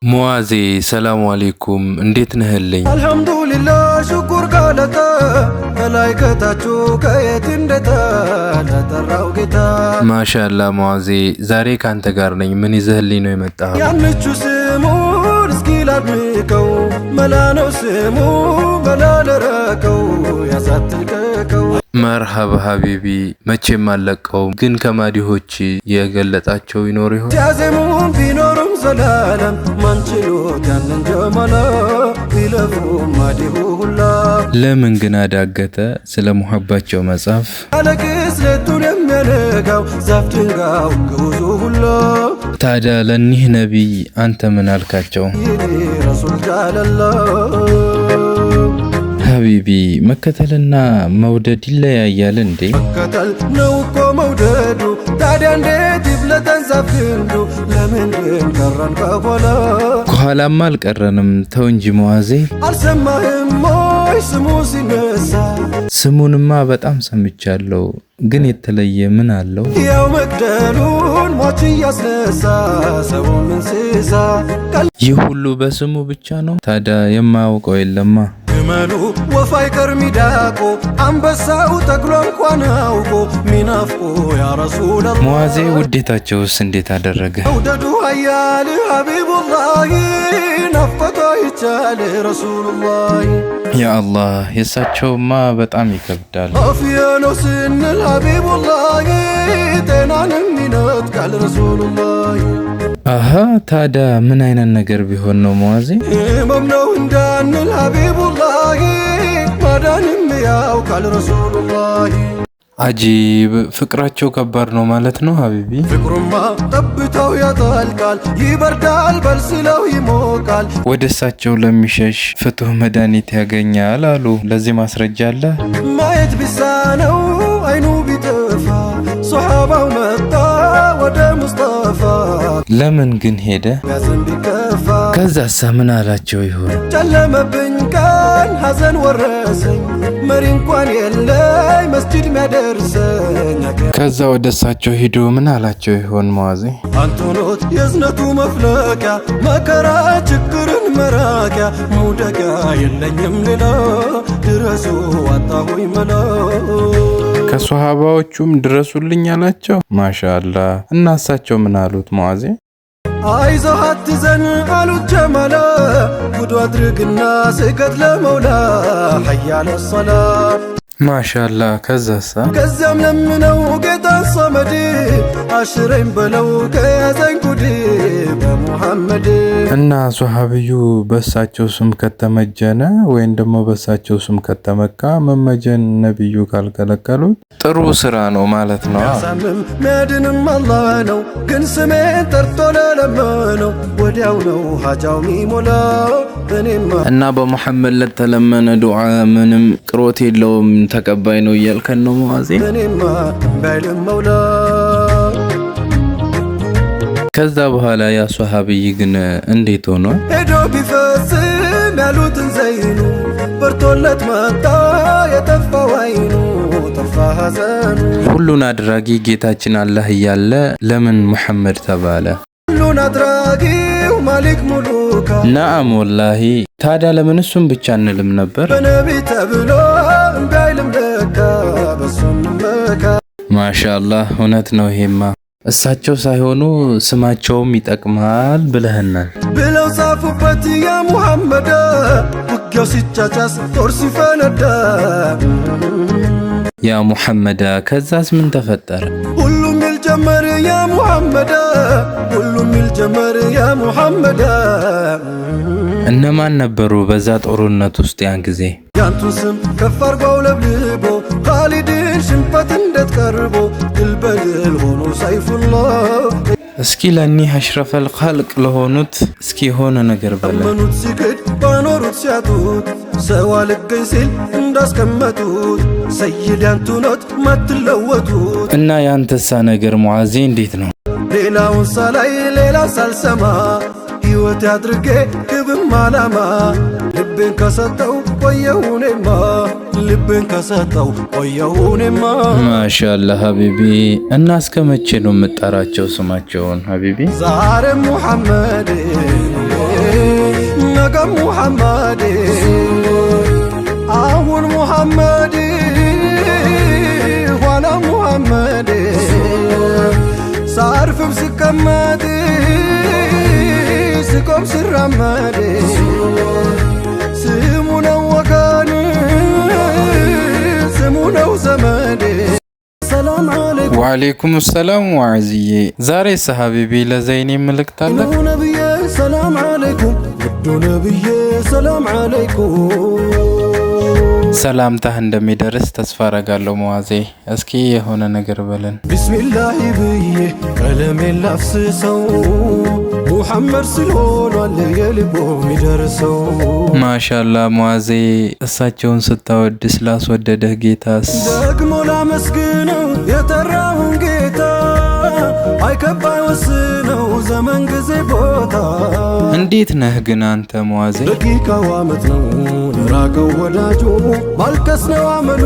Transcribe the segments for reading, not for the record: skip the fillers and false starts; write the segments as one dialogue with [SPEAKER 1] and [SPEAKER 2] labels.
[SPEAKER 1] ሙአዜ ሰላም አለይኩም እንዴት ነህልኝ?
[SPEAKER 2] አልሐምዱሊላህ ሽኩር ጋለታ መላእክታቹ ከየት እንደታ ለጠራው ጌታ
[SPEAKER 1] ማሻአላህ ሙአዜ ዛሬ ካንተ ጋር ነኝ። ምን ይዘህልኝ ነው የመጣኸው?
[SPEAKER 2] ያንቹ ስሙን እስኪ ላድንቀው መላ ነው ስሙ መላ ለረከው ያሳትልከው
[SPEAKER 1] መርሐባ ሀቢቢ መቼም አለቀው። ግን ከማዲሆች የገለጣቸው ይኖር ይሆን?
[SPEAKER 2] ሲያዜሙም ቢኖሩም ዘላለም ማንችሎት ያንን ጀማላ ቢለፉ ማዲሁ ሁላ
[SPEAKER 1] ለምን ግን አዳገተ ስለ ሙሐባቸው መጻፍ?
[SPEAKER 2] አለቅስ ሌቱን የሚያነጋው ዛፍ ድንጋው ግውዙ ሁላ
[SPEAKER 1] ታዲያ ለኒህ ነቢይ አንተ ምን አልካቸው?
[SPEAKER 2] ይኔ ረሱል ጃለላ
[SPEAKER 1] ሀቢቢ መከተልና መውደድ ይለያያል እንዴ?
[SPEAKER 2] መከተል ነው እኮ መውደዱ ታዲያ እንዴት ይብለጠን ዛፍ ግንዱ ለምን ግን ቀረን ከኋላማ
[SPEAKER 1] አልቀረንም። ተው እንጂ ሙአዜ
[SPEAKER 2] አልሰማህም ሞይ ስሙ ሲነሳ?
[SPEAKER 1] ስሙንማ በጣም ሰምቻለሁ፣ ግን የተለየ ምን አለው?
[SPEAKER 2] ያው መግደሉን ሟች እያስነሳ ሰውን እንስሳ
[SPEAKER 1] ይህ ሁሉ በስሙ ብቻ ነው? ታዲያ የማያውቀው የለማ።
[SPEAKER 2] ግመሉ ወፍ አይቀር ሚዳቆ አንበሳው ተግሎ እንኳን አውቆ ሚናፍቆ ያ ረሱላህ
[SPEAKER 1] ሙአዜ ውዴታቸውስ እንዴት አደረገ?
[SPEAKER 2] መውደዱ ሀያል ሀቢቡላህ ናፍቆቶ ይቻል ረሱሉላህ
[SPEAKER 1] ያ አላህ የእሳቸውማ በጣም ይከብዳል።
[SPEAKER 2] አፍያ ነው ስንል ሀቢቡላህ ጤናንም ይነጥቃል ረሱሉላህ
[SPEAKER 1] አሃ ታዲያ ምን አይነት ነገር ቢሆን ነው ሙአዜ?
[SPEAKER 2] ህመም ነው እንዳንል ሀቢቡላህ ማዳንም ያውቃል ረሱሉላህ
[SPEAKER 1] አጂብ ፍቅራቸው ከባድ ነው ማለት ነው ሀቢቢ።
[SPEAKER 2] ፍቅሩማ ጠብታው ያጠልቃል ይበርዳል በልስለው ይሞቃል።
[SPEAKER 1] ወደ እሳቸው ለሚሸሽ ፍቱህ መድኃኒት ያገኛል አሉ። ለዚህ ማስረጃ አለ?
[SPEAKER 2] ማየት ቢሳነው አይኑ ቢጠፋ ሶሓባው መጣ ወደ ሙስጠፋ
[SPEAKER 1] ለምን ግን ሄደ?
[SPEAKER 2] ያዝን ቢከፋ
[SPEAKER 1] ከዛሳ ምን አላቸው ይሆን?
[SPEAKER 2] ጨለመብኝ ቀን ሐዘን ወረሰኝ መሪ እንኳን የለኝ መስጂድ ሚያደርሰኝ።
[SPEAKER 1] ከዛ ወደ እሳቸው ሂዶ ምን አላቸው ይሆን ሙአዜ?
[SPEAKER 2] አንቶኖት የዝነቱ መፍለቂያ መከራ ችግርን መራቂያ ሙደቂያ የለኝም ሌላ ድረሱ አጣሁኝ መላ።
[SPEAKER 1] ከሷሃባዎቹም ድረሱልኝ አላቸው። ማሻአላህ። እና እሳቸው ምን አሉት ሙአዜ?
[SPEAKER 2] አይዞህ አትዘን አሉት ጀማላ ጉዱ አድርግና ስገድ ለመውላ ሐያለ ሶላ
[SPEAKER 1] ማሻአላህ። ከዛሳ?
[SPEAKER 2] ከዚያም ለምነው ጌታን ሶመድ አሽረኝ በለው ከያዘኝ ጉድ በሙሐመድ።
[SPEAKER 1] እና ሷሃብዩ በእሳቸው ስም ከተመጀነ ወይም ደግሞ በእሳቸው ስም ከተመካ መመጀን ነቢዩ ካልከለከሉት ጥሩ ስራ ነው ማለት ነው።
[SPEAKER 2] ያሳምም ሚያድንም አላህ ነው፣ ግን ስሜን ጠርቶ ለለመነው ወዲያው ነው ሀጃው ሚሞላው። እኔማ
[SPEAKER 1] እና በሙሐመድ ለተለመነ ዱዓ ምንም ቅሮት የለውም ተቀባይ ነው እያልከን ነው ሙአዜ?
[SPEAKER 2] እኔማ ባይልም መውላ።
[SPEAKER 1] ከዛ በኋላ ያ ሷሃብይ ግን እንዴት ሆኖ
[SPEAKER 2] ሄዶ ቢፈጽም ያሉትን ዘይኑ በርቶለት መጣ የጠፋው አይኑ ጠፋ ሐዘኑ።
[SPEAKER 1] ሁሉን አድራጊ ጌታችን አላህ እያለ ለምን ሙሐመድ ተባለ?
[SPEAKER 2] ሁሉን አድራጊው ማሊክ ሙሉካ
[SPEAKER 1] ነአም ወላሂ። ታዲያ ለምን እሱም ብቻ እንልም ነበር?
[SPEAKER 2] በነቢ ተብሎ እምቢ አይልም ለካ በሱም መካ።
[SPEAKER 1] ማሻአላህ እውነት ነው ይሄማ። እሳቸው ሳይሆኑ ስማቸውም ይጠቅማል ብለህናል
[SPEAKER 2] ብለው ጻፉበት ያ ሙሐመድ ውጊያው ሲጫጫስ ጦር ሲፈነዳ
[SPEAKER 1] ያ ሙሐመድ። ከዛስ ምን ተፈጠረ?
[SPEAKER 2] ሁሉም ይል ጀመር ያ ሙሐመድ ሁሉም ይል ጀመር ያ ሙሐመድ።
[SPEAKER 1] እነማን ነበሩ በዛ ጦርነት ውስጥ ያን ጊዜ?
[SPEAKER 2] ያንቱን ስም ከፍ አርጓው ለብልቦ ኻሊድን ሽንፈት እንዴት ቀርቦ ድል በድል ሆኖ ሰይፉላህ።
[SPEAKER 1] እስኪ ለኒህ አሽረፈል ኸልቅ ለሆኑት እስኪ የሆነ ነገር በለ።
[SPEAKER 2] መኑት ሲክድ ባኖሩት ሲያጡት ሰው አልገኝ ሲል እንዳስቀመጡት ሰይድ ያንቱኖት ማትለወጡት።
[SPEAKER 1] እና ያንተሳ ነገር ሙአዜ እንዴት ነው?
[SPEAKER 2] ሌላውን ሳላይ ሌላ ሳልሰማ ሕይወት ያድርጌ ግብም አላማ ልቤን ከሰጠው ቆየሁኔማ ልቤን ከሰጠው ቆየሁኔማ።
[SPEAKER 1] ማሻአላህ ሀቢቢ። እና እስከ መቼ ነው የምጠራቸው ስማቸውን ሀቢቢ?
[SPEAKER 2] ዛሬ ሙሐመድ ነገም ሙሐመድ አሁን ሙሐመድ ኋላ ሙሐመድ ሳርፍም ስቀመጥ ስቆም ስራመድ ስሙ ነው ወገን ስሙ ነው ዘመድ። ሰላም አለይኩም
[SPEAKER 1] ወአለይኩም ሰላም ወዐዝዬ። ዛሬ ሀቢቢ ለዘይኔ መልእክት አለ።
[SPEAKER 2] ነብዬ ሰላም አለይኩም ውዱ ነብዬ ሰላም አለይኩም።
[SPEAKER 1] ሰላምታህ እንደሚደርስ ተስፋ አረጋለሁ። መዋዜ እስኪ የሆነ ነገር በለን።
[SPEAKER 2] ቢስሚላሂ ብዬ ቀለሜን ላፍስሰው ሙሐመድ ስለሆኗል የልቦ ሚደርሰው።
[SPEAKER 1] ማሻላ መዋዜ፣ እሳቸውን ስታወድ ስላስወደደህ ጌታስ
[SPEAKER 2] ደግሞ ላመስግነው የጠራውን ጌታ አይከባይ ወስነው ዘመን ጊዜ ቦታ።
[SPEAKER 1] እንዴት ነህ ግን አንተ መዋዜ?
[SPEAKER 2] ደቂቃው ዓመት ነው ለራቀው ወዳጁ ማልቀስ ነው አመሉ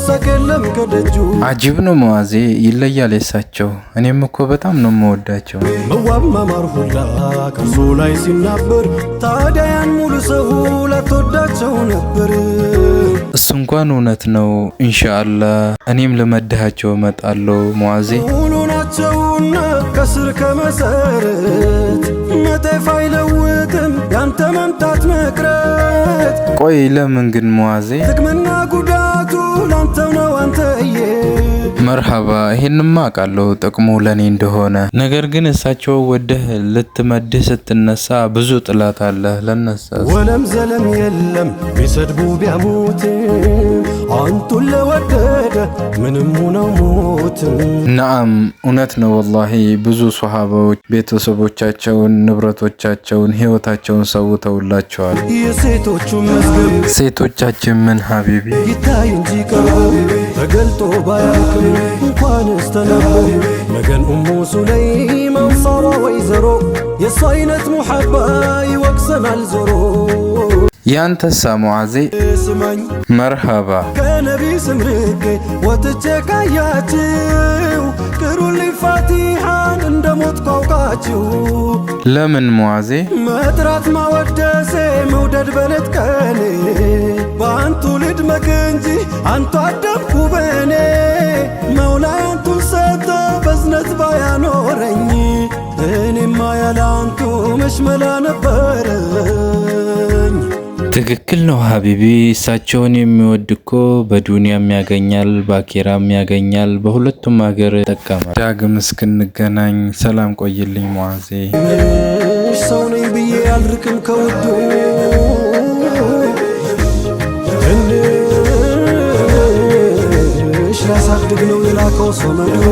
[SPEAKER 2] ሳቅ የለም ከደጁ።
[SPEAKER 1] አጂብ ነው መዋዜ፣ ይለያል የሳቸው። እኔም እኮ በጣም ነው የምወዳቸው።
[SPEAKER 2] መዋብ ማማር ሁላ ከርሱ ላይ ሲናበር ታዲያ ያን ሙሉ ሰው ላትወዳቸው ነበር።
[SPEAKER 1] እሱ እንኳን እውነት ነው። ኢንሻአላህ እኔም ልመድሃቸው እመጣለሁ መዋዜ።
[SPEAKER 2] ሙሉ ናቸውና ከስር ከመሰረት መጤፍ አይለውጥም ያንተ መምጣት መቅረት።
[SPEAKER 1] ቆይ ለምን ግን መዋዜ?
[SPEAKER 2] ጥቅምና ጉዳቱ ላንተው ነው አንተዬ።
[SPEAKER 1] መርሃባ፣ ይሄንማ አውቃለሁ ጥቅሙ ለኔ እንደሆነ። ነገር ግን እሳቸው ወደህ ልትመድህ ስትነሳ ብዙ ጥላት አለ ለነሳ።
[SPEAKER 2] ወለም ዘለም የለም ቢሰድቡ ቢያሙት አንቱን ለወደደ ምንም ነው ሞት።
[SPEAKER 1] ነአም እውነት ነው ወላሂ። ብዙ ሶሃባዎች ቤተሰቦቻቸውን፣ ንብረቶቻቸውን፣ ህይወታቸውን ሰውተውላቸዋል።
[SPEAKER 2] የሴቶቹ መዝገብ
[SPEAKER 1] ሴቶቻችን ምን ሀቢቢ
[SPEAKER 2] ይታይ እንጂ ቀርቦ ተገልጦ ባያልቅም እንኳንስ ተነቦ መገን ኡሙ ሱለይማን ሳራ ወይዘሮ የእሱ አይነት ሙሐባ ይወቅሰናል ዞሮ።
[SPEAKER 1] ያንተሳ ሙዓዜ?
[SPEAKER 2] ስማኝ
[SPEAKER 1] መርሃባ።
[SPEAKER 2] ከነቢ ስም ርቄ ወጥቼ ካያችሁ ቅሩልኝ ፋቲሓን እንደ ሞት ቋውቃችሁ።
[SPEAKER 1] ለምን ሙዓዜ?
[SPEAKER 2] መጥራት ማወደሴ መውደድ በለት ቀኔ በአንቱ ልድመቅ እንጂ አንቱ አደምኩ በኔ። መውላይ አንቱን ሰጠ በዝነት ባያኖረኝ እኔማ ያለ አንቱ መሽመላ ነበረኝ።
[SPEAKER 1] ትክክል ነው ሀቢቢ። እሳቸውን የሚወድ እኮ በዱንያም ያገኛል በአኬራም ያገኛል፣ በሁለቱም ሀገር ይጠቀማል። ዳግም እስክንገናኝ ሰላም ቆይልኝ ሙዓዜ።
[SPEAKER 2] ሰው ነኝ ብዬ አልርቅም ከውዱ ትንሽ ላሳድግ ነው የላከው ሰመዱ።